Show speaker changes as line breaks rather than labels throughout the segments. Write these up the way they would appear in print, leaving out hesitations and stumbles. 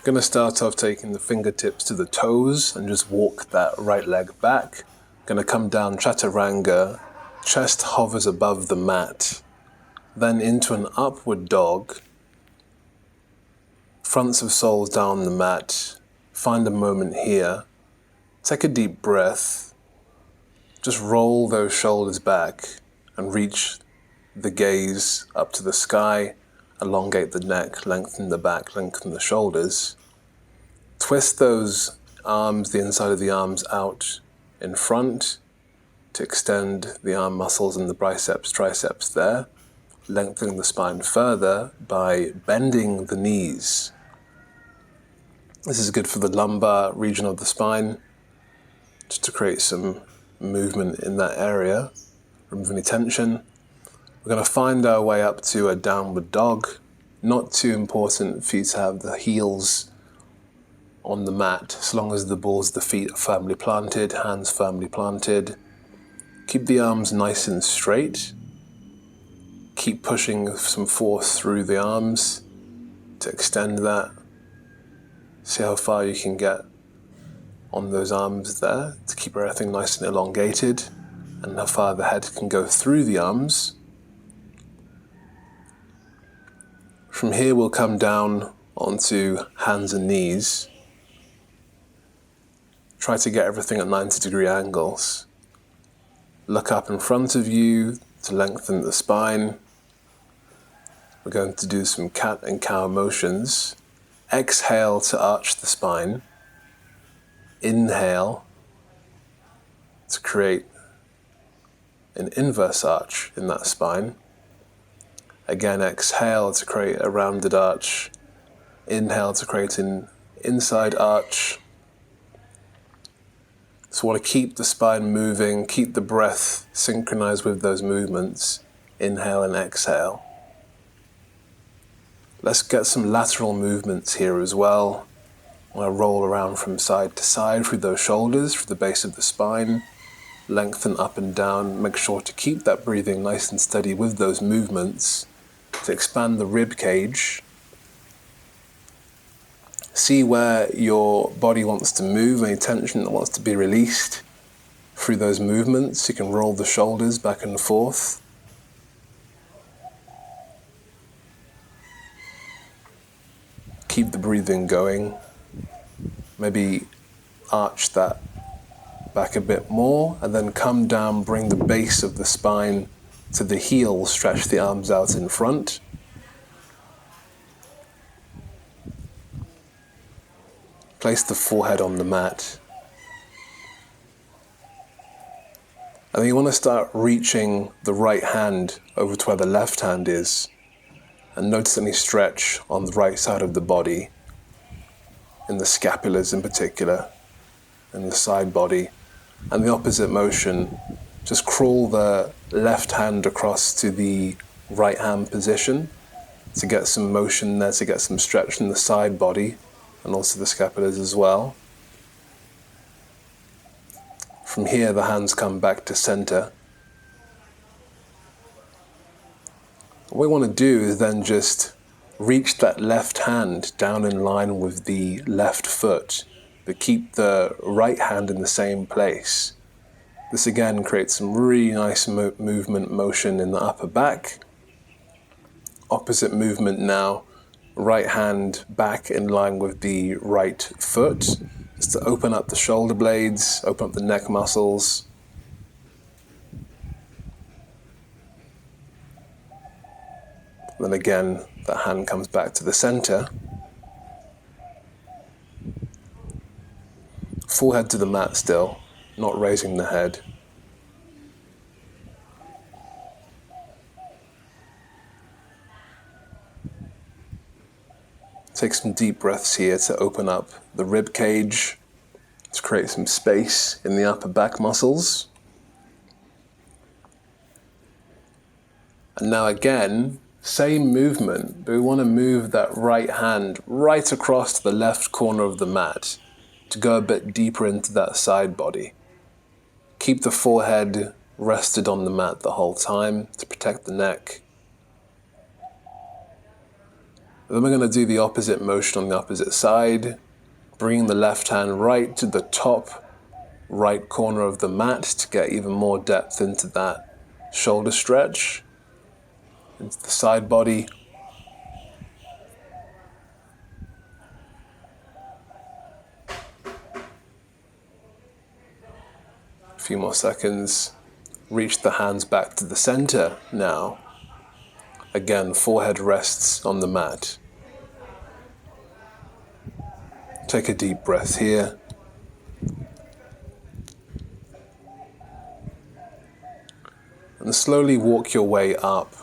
Going to start off taking the fingertips to the toes and just walk that right leg back. Going to come down chaturanga, chest hovers above the mat. Then into an upward dog. Fronts of soles down the mat. Find a moment here. Take a deep breath. Just roll those shoulders back and reach the gaze up to the sky. Elongate the neck, lengthen the back, lengthen the shoulders. Twist those arms, the inside of the arms out in front to extend the arm muscles and the biceps, triceps there. Lengthening the spine further by bending the knees. This is good for the lumbar region of the spine, just to create some movement in that area, remove any tension. We're going to find our way up to a downward dog. Not too important for you to have the heels on the mat, as long as the balls of the feet are firmly planted, hands firmly planted. Keep the arms nice and straight. Keep pushing some force through the arms to extend that. See how far you can get on those arms there to keep everything nice and elongated, and how far the head can go through the arms. From here we'll come down onto hands and knees. Try to get everything at 90-degree angles. Look up in front of you to lengthen the spine. We're going to do some cat and cow motions. Exhale to arch the spine. Inhale to create an inverse arch in that spine. Again, exhale to create a rounded arch. Inhale to create an inside arch. So want to keep the spine moving, keep the breath synchronized with those movements. Inhale and exhale. Let's get some lateral movements here as well. I want to roll around from side to side through those shoulders, through the base of the spine. Lengthen up and down. Make sure to keep that breathing nice and steady with those movements to expand the rib cage. See where your body wants to move, any tension that wants to be released through those movements. You can roll the shoulders back and forth. Keep the breathing going. Maybe arch that back a bit more and then come down, bring the base of the spine to the heel, stretch the arms out in front. Place the forehead on the mat. And then you want to start reaching the right hand over to where the left hand is. And notice any stretch on the right side of the body, in the scapulars in particular, in the side body. And the opposite motion, just crawl the left hand across to the right hand position to get some motion there, to get some stretch in the side body and also the scapulars as well. From here, the hands come back to center. What we want to do is then just reach that left hand down in line with the left foot, but keep the right hand in the same place. This again creates some really nice movement, motion in the upper back. Opposite movement now, right hand back in line with the right foot, just to open up the shoulder blades, open up the neck muscles. Then again, the hand comes back to the center. Forehead to the mat still, not raising the head. Take some deep breaths here to open up the rib cage, to create some space in the upper back muscles. And now again, same movement, but we want to move that right hand right across to the left corner of the mat to go a bit deeper into that side body. Keep the forehead rested on the mat the whole time to protect the neck. Then we're going to do the opposite motion on the opposite side, bringing the left hand right to the top right corner of the mat to get even more depth into that shoulder stretch, into the side body. A few more seconds. Reach the hands back to the center now. Again, forehead rests on the mat. Take a deep breath here. And slowly walk your way up,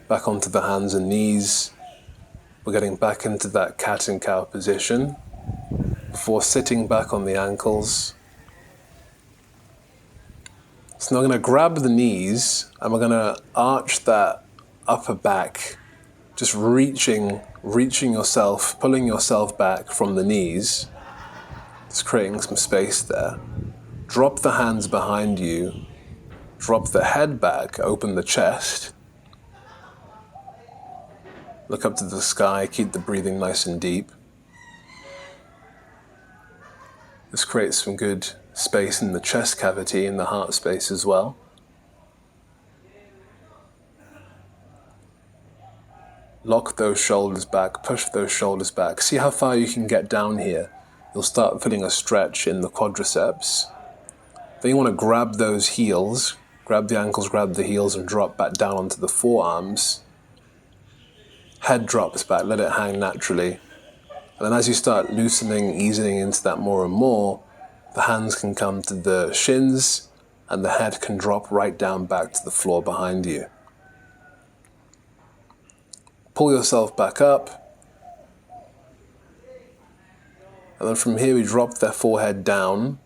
back onto the hands and knees. We're getting back into that cat and cow position before sitting back on the ankles. So now we're going to grab the knees and we're going to arch that upper back, just reaching yourself, pulling yourself back from the knees, just creating some space there. Drop the hands behind you, drop the head back, open the chest. Look up to the sky, keep the breathing nice and deep. This creates some good space in the chest cavity, in the heart space as well. Lock those shoulders back, push those shoulders back. See how far you can get down here. You'll start feeling a stretch in the quadriceps. Then you want to grab those heels, grab the ankles, grab the heels and drop back down onto the forearms. Head drops back, let it hang naturally. And then as you start loosening, easing into that more and more, the hands can come to the shins and the head can drop right down back to the floor behind you. Pull yourself back up. And then from here we drop their forehead down,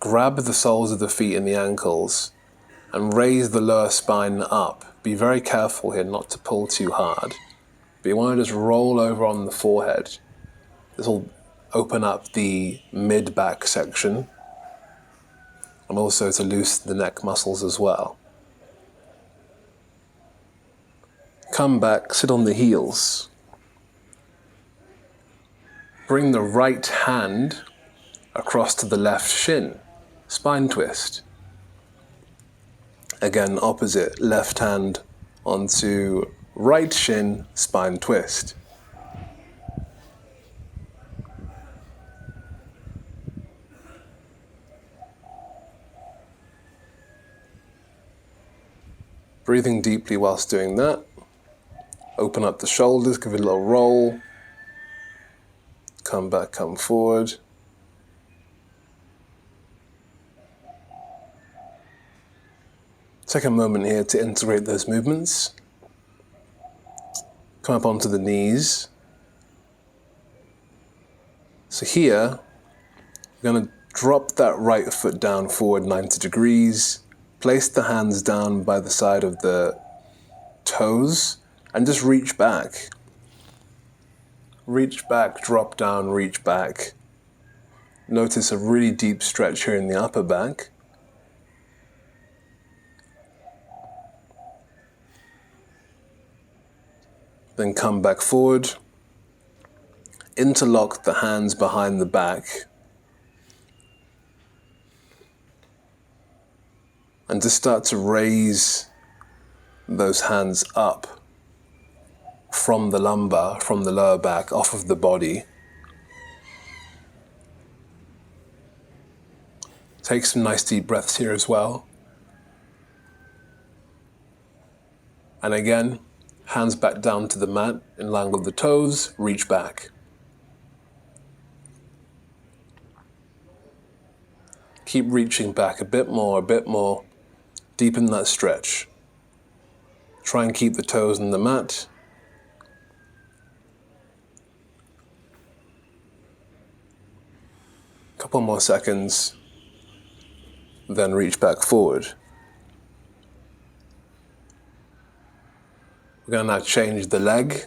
grab the soles of the feet and the ankles, and raise the lower spine up. Be very careful here not to pull too hard. But you want to just roll over on the forehead. This will open up the mid-back section and also to loosen the neck muscles as well. Come back, sit on the heels. Bring the right hand across to the left shin, spine twist. Again, opposite, left hand onto right shin, spine twist. Breathing deeply whilst doing that. Open up the shoulders, give it a little roll. Come back, come forward. Take a moment here to integrate those movements. Come up onto the knees. So here, you're going to drop that right foot down forward 90 degrees. Place the hands down by the side of the toes and just reach back. Reach back, drop down, reach back. Notice a really deep stretch here in the upper back. Then come back forward. Interlock the hands behind the back. And just start to raise those hands up from the lumbar, from the lower back, off of the body. Take some nice deep breaths here as well. And again, hands back down to the mat, in line with the toes, reach back. Keep reaching back a bit more, deepen that stretch. Try and keep the toes on the mat. Couple more seconds, then reach back forward. We're going to now change the leg.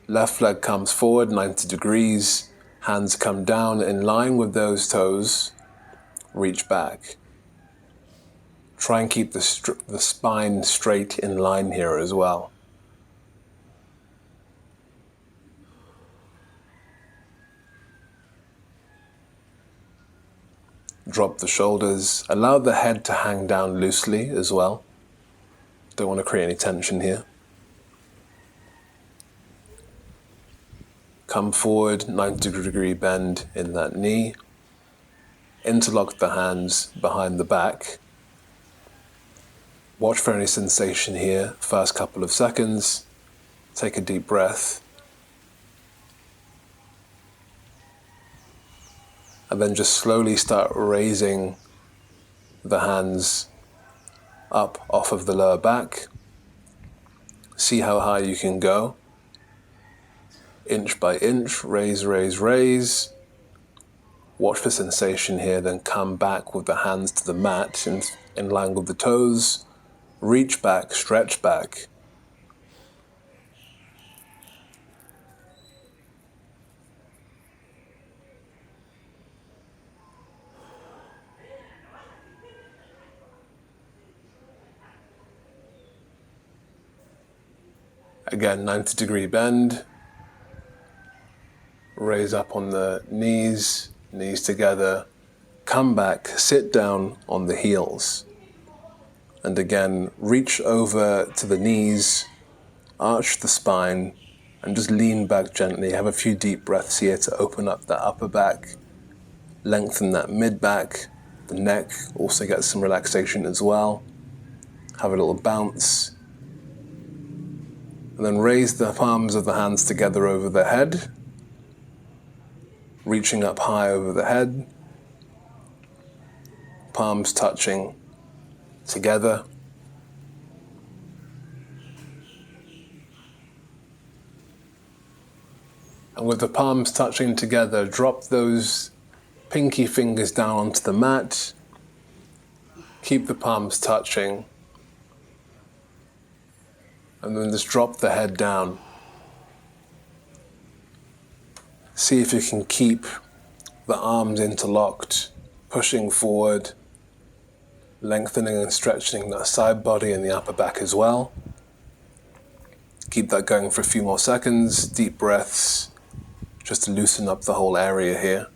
Left leg comes forward 90 degrees, hands come down in line with those toes, reach back. Try and keep the spine straight in line here as well. Drop the shoulders. Allow the head to hang down loosely as well. Don't want to create any tension here. Come forward, 90-degree bend in that knee. Interlock the hands behind the back. Watch for any sensation here. First couple of seconds. Take a deep breath. And then just slowly start raising the hands up off of the lower back. See how high you can go. Inch by inch, raise, raise, raise. Watch for sensation here, then come back with the hands to the mat in line with the toes. Reach back, stretch back. Again, 90-degree bend. Raise up on the knees, knees together. Come back, sit down on the heels. And again, reach over to the knees, arch the spine, and just lean back gently. Have a few deep breaths here to open up that upper back, lengthen that mid back, the neck also gets some relaxation as well. Have a little bounce. And then raise the palms of the hands together over the head, reaching up high over the head, palms touching together. And with the palms touching together, drop those pinky fingers down onto the mat. Keep the palms touching. And then just drop the head down. See if you can keep the arms interlocked, pushing forward, lengthening and stretching that side body and the upper back as well. Keep that going for a few more seconds, deep breaths, just to loosen up the whole area here.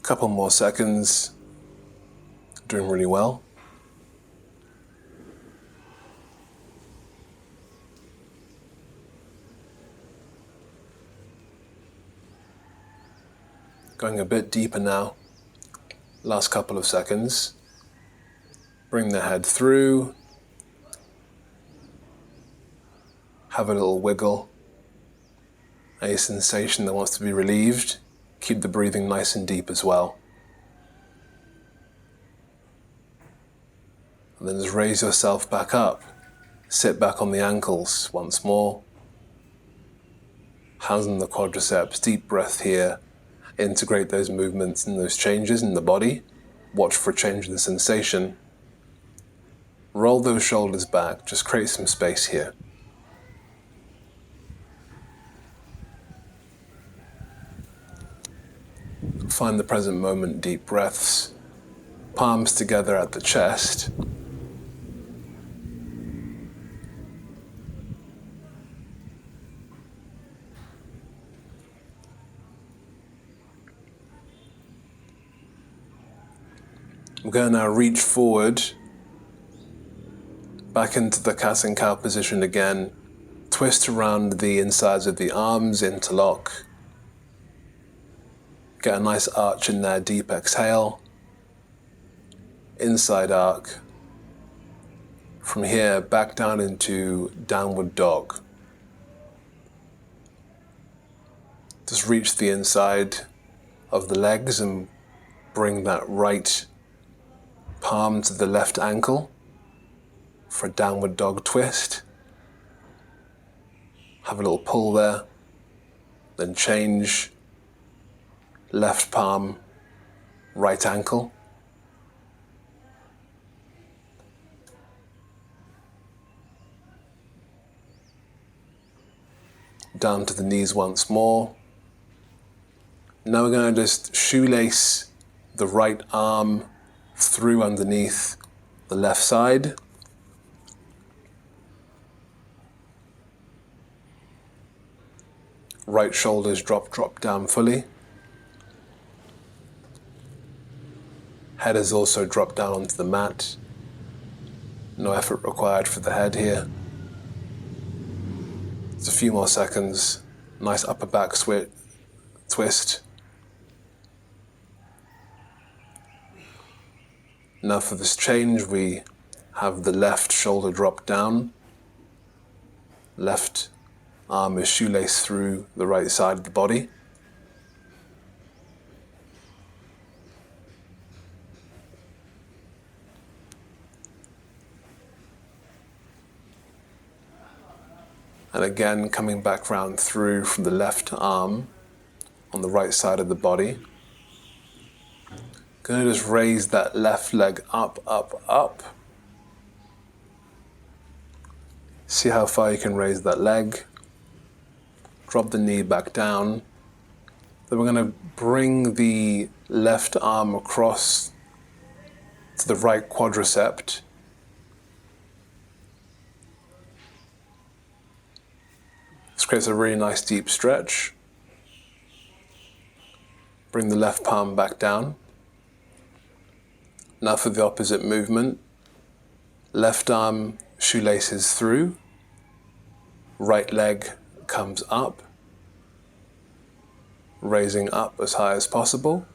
Couple more seconds, doing really well. Going a bit deeper now, last couple of seconds. Bring the head through, have a little wiggle, any sensation that wants to be relieved. Keep the breathing nice and deep as well. And then just raise yourself back up. Sit back on the ankles once more. Hands on the quadriceps, deep breath here. Integrate those movements and those changes in the body. Watch for a change in the sensation. Roll those shoulders back, just create some space here. Find the present moment, deep breaths. Palms together at the chest. I'm going to now reach forward, back into the cat and cow position again. Twist around the insides of the arms, interlock. Get a nice arch in there, deep exhale. Inside arc. From here, back down into downward dog. Just reach the inside of the legs and bring that right palm to the left ankle for a downward dog twist. Have a little pull there, then change. Left palm, right ankle. Down to the knees once more. Now we're going to just shoelace the right arm through underneath the left side. Right shoulders drop down fully. Head is also dropped down onto the mat. No effort required for the head here. Just a few more seconds. Nice upper back twist. Now for this change, we have the left shoulder drop down. Left arm is shoelaced through the right side of the body. And again, coming back round through from the left arm on the right side of the body. Going to just raise that left leg up, up, up. See how far you can raise that leg. Drop the knee back down. Then we're going to bring the left arm across to the right quadricep. This creates a really nice deep stretch. Bring the left palm back down. Now for the opposite movement. Left arm shoelaces through. Right leg comes up. Raising up as high as possible.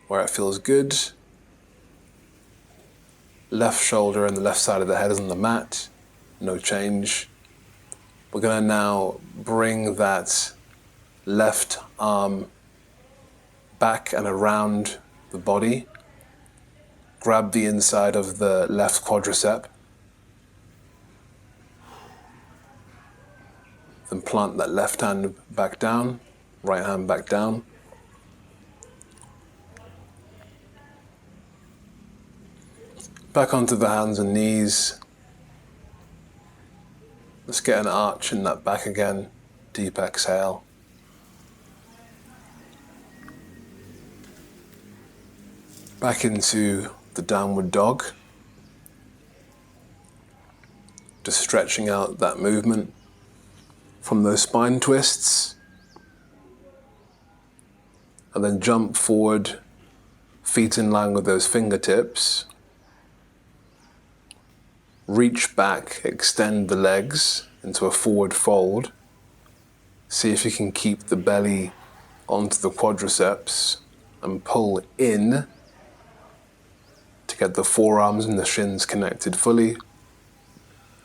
Where it feels good. Left shoulder and the left side of the head is on the mat. No change. We're going to now bring that left arm back and around the body. Grab the inside of the left quadricep. Then plant that left hand back down, right hand back down. Back onto the hands and knees. Let's get an arch in that back again. Deep exhale. Back into the downward dog. Just stretching out that movement from those spine twists. And then jump forward, feet in line with those fingertips. Reach back, extend the legs into a forward fold. See if you can keep the belly onto the quadriceps and pull in to get the forearms and the shins connected fully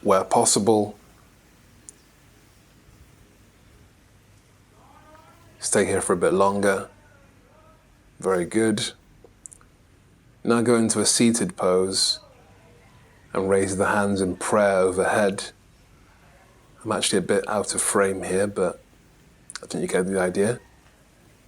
where possible. Stay here for a bit longer. Very good. Now go into a seated pose and raise the hands in prayer overhead. I'm actually a bit out of frame here, but I think you get the idea.